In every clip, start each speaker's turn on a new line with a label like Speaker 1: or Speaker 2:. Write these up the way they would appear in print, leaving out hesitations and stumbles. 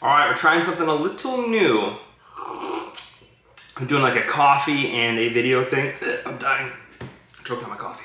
Speaker 1: All right, we're trying something a little new. I'm doing like a coffee and a video thing. I'm dying. I'm choking on my coffee.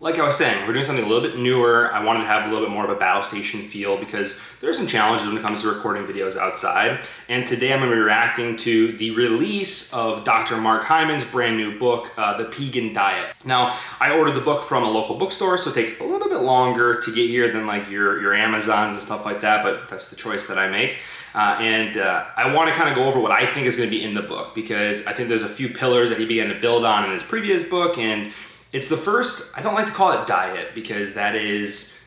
Speaker 1: Like I was saying, we're doing something a little bit newer. I wanted to have a little bit more of a battle station feel because there's some challenges when it comes to recording videos outside. And today I'm going to be reacting to the release of Dr. Mark Hyman's brand new book, The Pegan Diet. Now, I ordered the book from a local bookstore, so it takes a little bit longer to get here than like your Amazons and stuff like that, but that's the choice that I make. I want to kind of go over what I think is going to be in the book because I think there's a few pillars that he began to build on in his previous book, and it's the first, I don't like to call it diet because that is,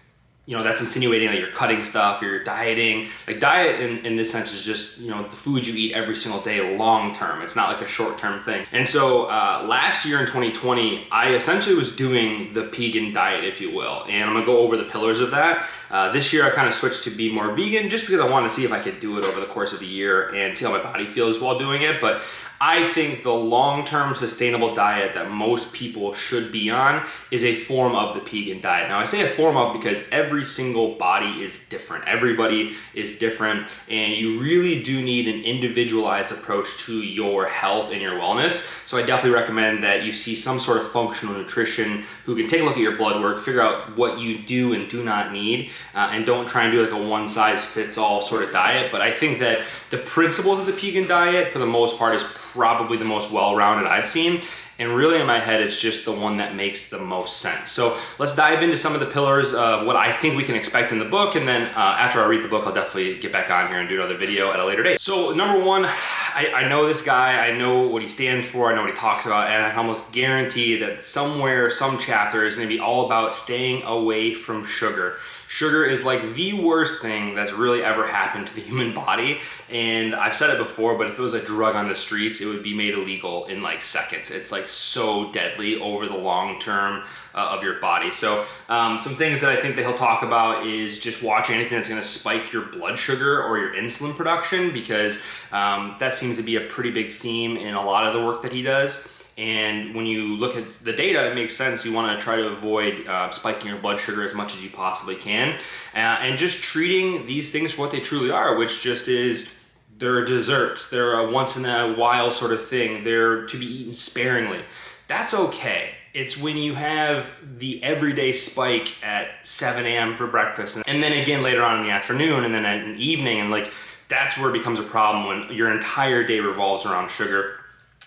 Speaker 1: you know, that's insinuating that you're cutting stuff, or you're dieting. Like diet in this sense is just, you know, the food you eat every single day long term. It's not like a short term thing. And so last year in 2020, I essentially was doing the Pegan diet, if you will. And I'm gonna go over the pillars of that. This year I kind of switched to be more vegan just because I wanted to see if I could do it over the course of the year and see how my body feels while doing it. But I think the long-term sustainable diet that most people should be on is a form of the Pegan diet. Now I say a form of because every single body is different. Everybody is different, and you really do need an individualized approach to your health and your wellness. So I definitely recommend that you see some sort of functional nutrition who can take a look at your blood work, figure out what you do and do not need, and don't try and do like a one-size-fits-all sort of diet. But I think that the principles of the Pegan diet, for the most part, is probably the most well-rounded I've seen. And really in my head, it's just the one that makes the most sense. So let's dive into some of the pillars of what I think we can expect in the book. And then after I read the book, I'll definitely get back on here and do another video at a later date. So number one, I know this guy, I know what he stands for, I know what he talks about, and I can almost guarantee that somewhere, some chapter is gonna be all about staying away from sugar. Sugar is like the worst thing that's really ever happened to the human body. And I've said it before, but if it was a drug on the streets, it would be made illegal in like seconds. It's like so deadly over the long term of your body. So some things that I think that he'll talk about is just watching anything that's gonna spike your blood sugar or your insulin production, because that seems to be a pretty big theme in a lot of the work that he does. And when you look at the data, it makes sense. You want to try to avoid spiking your blood sugar as much as you possibly can. And just treating these things for what they truly are, which just is, they're desserts. They're a once in a while sort of thing. They're to be eaten sparingly. That's okay. It's when you have the everyday spike at 7 a.m. for breakfast, and then again later on in the afternoon, and then at an evening, and like that's where it becomes a problem when your entire day revolves around sugar.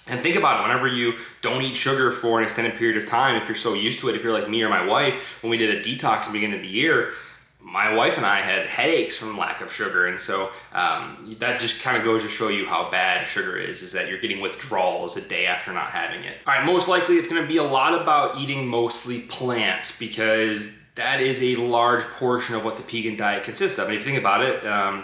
Speaker 1: And think about it, whenever you don't eat sugar for an extended period of time, if you're so used to it, if you're like me or my wife, when we did a detox at the beginning of the year, my wife and I had headaches from lack of sugar. And so that just kind of goes to show you how bad sugar is that you're getting withdrawals a day after not having it. All right, most likely it's gonna be a lot about eating mostly plants, because that is a large portion of what the Pegan diet consists of. And if you think about it,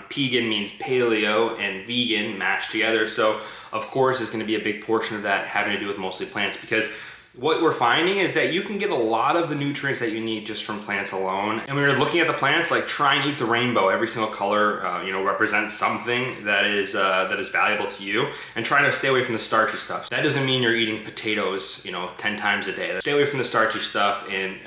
Speaker 1: Pegan means paleo and vegan mashed together. So of course, it's gonna be a big portion of that having to do with mostly plants, because what we're finding is that you can get a lot of the nutrients that you need just from plants alone. And when you're looking at the plants, like try and eat the rainbow. Every single color, you know, represents something that is valuable to you, and try to stay away from the starchy stuff. That doesn't mean you're eating potatoes, you know, 10 times a day. Stay away from the starchy stuff, and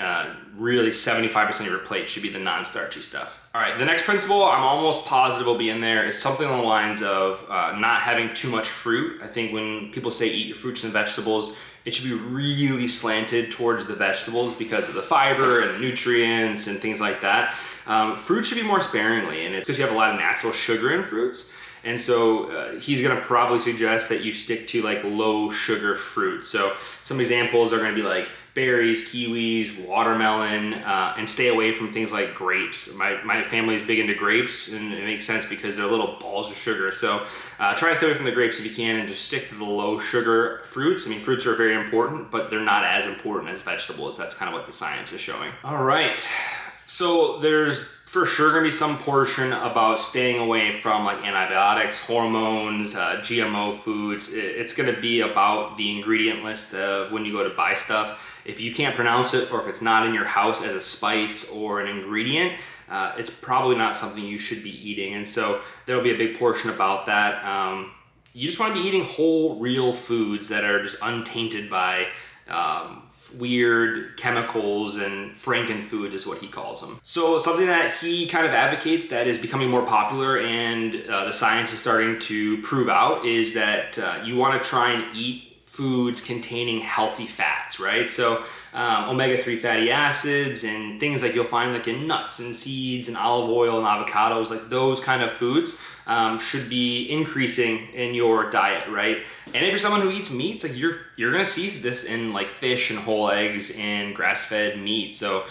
Speaker 1: really 75% of your plate should be the non-starchy stuff. All right, the next principle I'm almost positive will be in there is something along the lines of not having too much fruit. I think when people say eat your fruits and vegetables, it should be really slanted towards the vegetables because of the fiber and the nutrients and things like that. Fruit should be more sparingly, and it's because you have a lot of natural sugar in fruits. And so he's gonna probably suggest that you stick to like low sugar fruit. So some examples are gonna be like berries, kiwis, watermelon, and stay away from things like grapes. My family is big into grapes, and it makes sense because they're little balls of sugar. So try to stay away from the grapes if you can, and just stick to the low sugar fruits. I mean, fruits are very important, but they're not as important as vegetables. That's kind of what the science is showing. All right, so there's for sure gonna be some portion about staying away from like antibiotics, hormones, GMO foods. It's gonna be about the ingredient list of when you go to buy stuff. If you can't pronounce it, or if it's not in your house as a spice or an ingredient, it's probably not something you should be eating. And so there'll be a big portion about that. You just wanna be eating whole, real foods that are just untainted by weird chemicals and frankenfood is what he calls them. So something that he kind of advocates that is becoming more popular and the science is starting to prove out is that you want to try and eat foods containing healthy fats, right? So omega-3 fatty acids and things like you'll find like in nuts and seeds and olive oil and avocados, like those kind of foods should be increasing in your diet, right? And if you're someone who eats meats, like you're gonna see this in like fish and whole eggs and grass-fed meat. So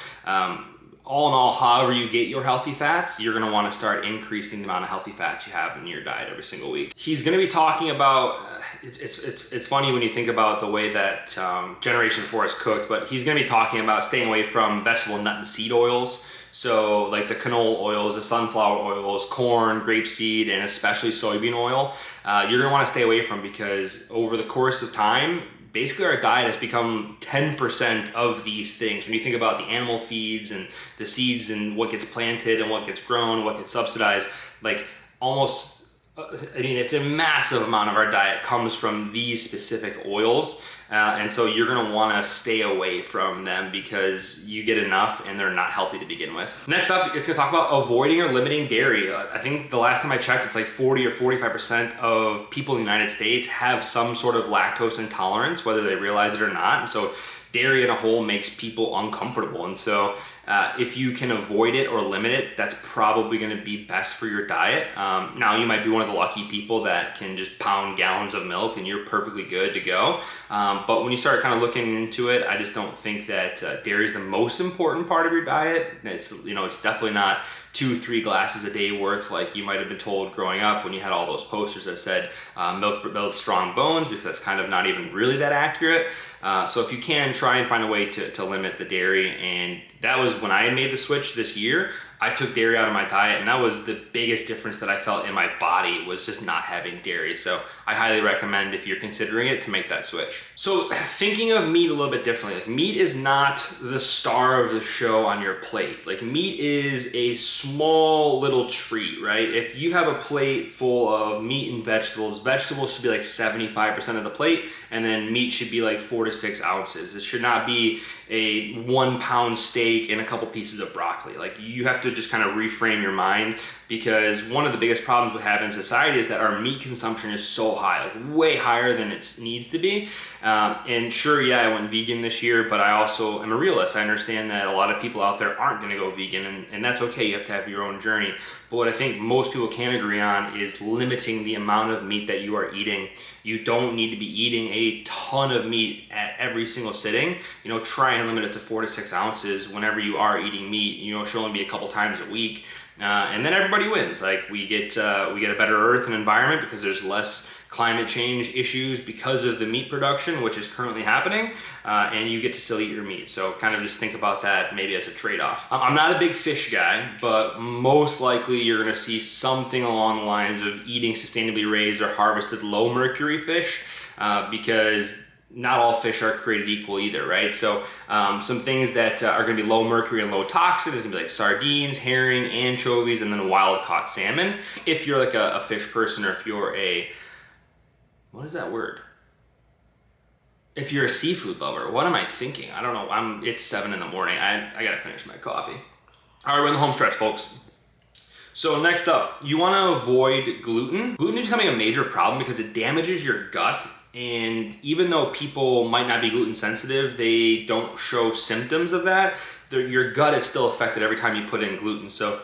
Speaker 1: all in all, however you get your healthy fats, you're gonna wanna start increasing the amount of healthy fats you have in your diet every single week. He's gonna be talking about, it's funny when you think about the way that Generation 4 is cooked, but he's gonna be talking about staying away from vegetable, nut, and seed oils. So like the canola oils, the sunflower oils, corn, grapeseed, and especially soybean oil, you're gonna wanna stay away from, because over the course of time, basically our diet has become 10% of these things. When you think about the animal feeds and the seeds and what gets planted and what gets grown, what gets subsidized, like almost, I mean, it's a massive amount of our diet comes from these specific oils. And so you're gonna wanna stay away from them because you get enough and they're not healthy to begin with. Next up, it's gonna talk about avoiding or limiting dairy. I think the last time I checked, it's like 40 or 45% of people in the United States have some sort of lactose intolerance, whether they realize it or not. And so dairy in a whole makes people uncomfortable. And so if you can avoid it or limit it, that's probably gonna be best for your diet. Now you might be one of the lucky people that can just pound gallons of milk and you're perfectly good to go. But when you start kind of looking into it, I just don't think that dairy is the most important part of your diet. It's definitely not 2-3 glasses a day worth like you might have been told growing up when you had all those posters that said milk builds strong bones, because that's kind of not even really that accurate. So if you can, try and find a way to limit the dairy. And that was when I made the switch this year. I took dairy out of my diet, and that was the biggest difference that I felt in my body, was just not having dairy. So I highly recommend, if you're considering it, to make that switch. So thinking of meat a little bit differently, like meat is not the star of the show on your plate. Like meat is a small little treat, right? If you have a plate full of meat and vegetables, vegetables should be like 75% of the plate, and then meat should be like 4 to 6 ounces. It should not be a 1 pound steak and a couple pieces of broccoli. Like you have to just kind of reframe your mind, because one of the biggest problems we have in society is that our meat consumption is so high, like way higher than it needs to be. And sure, yeah, I went vegan this year, but I also am a realist. I understand that a lot of people out there aren't gonna go vegan, and that's okay. You have to have your own journey. But what I think most people can agree on is limiting the amount of meat that you are eating. You don't need to be eating a ton of meat at every single sitting. Try and limit it to 4 to 6 ounces whenever you are eating meat. It should only be a couple times a week. And then everybody wins. Like we get a better earth and environment because there's less climate change issues because of the meat production, which is currently happening, and you get to still eat your meat. So kind of just think about that maybe as a trade-off. I'm not a big fish guy, but most likely you're gonna see something along the lines of eating sustainably raised or harvested low mercury fish, because not all fish are created equal either, right? So some things that are gonna be low mercury and low toxin is gonna be like sardines, herring, anchovies, and then wild caught salmon. If you're like a fish person, or if you're what is that word? If you're a seafood lover, what am I thinking? I don't know, it's 7 in the morning. I gotta finish my coffee. All right, we're in the home stretch, folks. So next up, you wanna avoid gluten. Gluten is becoming a major problem because it damages your gut. And even though people might not be gluten sensitive, they don't show symptoms of that. Your gut is still affected every time you put in gluten. So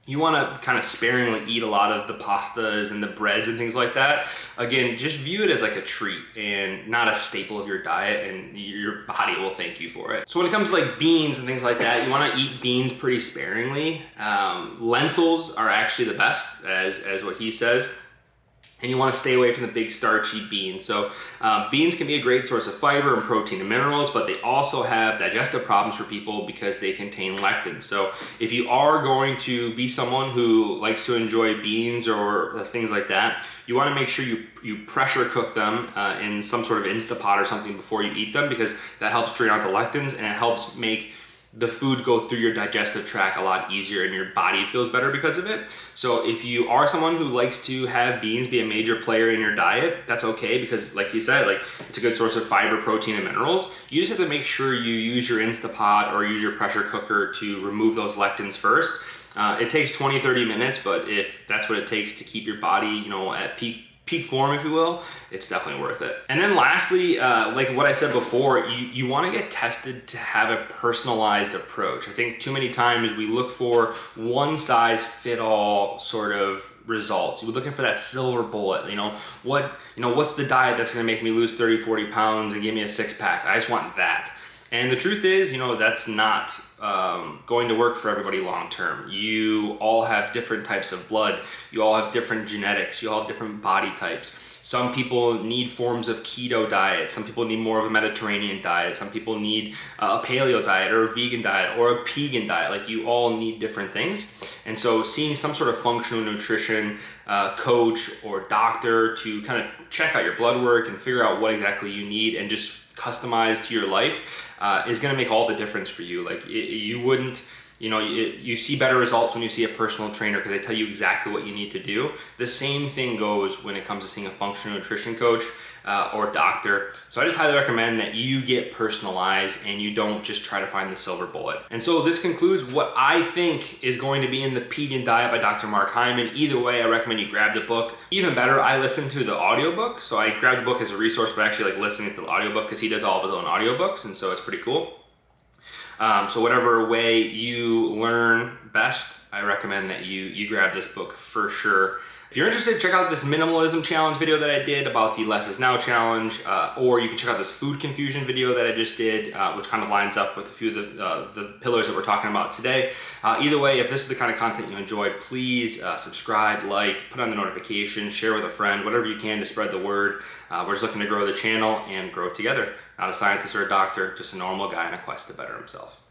Speaker 1: you want to kind of sparingly eat a lot of the pastas and the breads and things like that. Again, just view it as like a treat and not a staple of your diet, and your body will thank you for it. So when it comes to like beans and things like that, you want to eat beans pretty sparingly. Lentils are actually the best, as what he says. And you want to stay away from the big starchy beans. So beans can be a great source of fiber and protein and minerals, but they also have digestive problems for people because they contain lectin. So if you are going to be someone who likes to enjoy beans or things like that, you want to make sure you pressure cook them in some sort of Instapot or something before you eat them, because that helps drain out the lectins and it helps make the food go through your digestive tract a lot easier and your body feels better because of it. So if you are someone who likes to have beans be a major player in your diet, that's okay, because like you said, like it's a good source of fiber, protein, and minerals. You just have to make sure you use your Instapot or use your pressure cooker to remove those lectins first. It takes 20-30 minutes, but if that's what it takes to keep your body, you know, at peak form, if you will, it's definitely worth it. And then lastly, like what I said before, you want to get tested to have a personalized approach. I think too many times we look for one size fit all sort of results. You're looking for that silver bullet, what's the diet that's going to make me lose 30-40 pounds and give me a six-pack? I just want that. And the truth is, that's not going to work for everybody long term. You all have different types of blood. You all have different genetics. You all have different body types. Some people need forms of keto diet. Some people need more of a Mediterranean diet. Some people need a paleo diet or a vegan diet or a Pegan diet. Like, you all need different things. And so seeing some sort of functional nutrition coach or doctor to kind of check out your blood work and figure out what exactly you need and just customize to your life is going to make all the difference for you. Like, you wouldn't, you see better results when you see a personal trainer because they tell you exactly what you need to do. The same thing goes when it comes to seeing a functional nutrition coach or doctor. So I just highly recommend that you get personalized and you don't just try to find the silver bullet. And so this concludes what I think is going to be in the Pegan Diet by Dr. Mark Hyman. Either way, I recommend you grab the book. Even better, I listen to the audiobook. So I grabbed the book as a resource, but I actually like listening to the audiobook because he does all of his own audiobooks, and so it's pretty cool. So whatever way you learn best, I recommend that you grab this book for sure. If you're interested, check out this minimalism challenge video that I did about the less is now challenge, or you can check out this food confusion video that I just did, which kind of lines up with a few of the pillars that we're talking about today. Either way, if this is the kind of content you enjoy, please subscribe, like, put on the notification, share with a friend, whatever you can to spread the word. We're just looking to grow the channel and grow together. Not a scientist or a doctor, just a normal guy on a quest to better himself.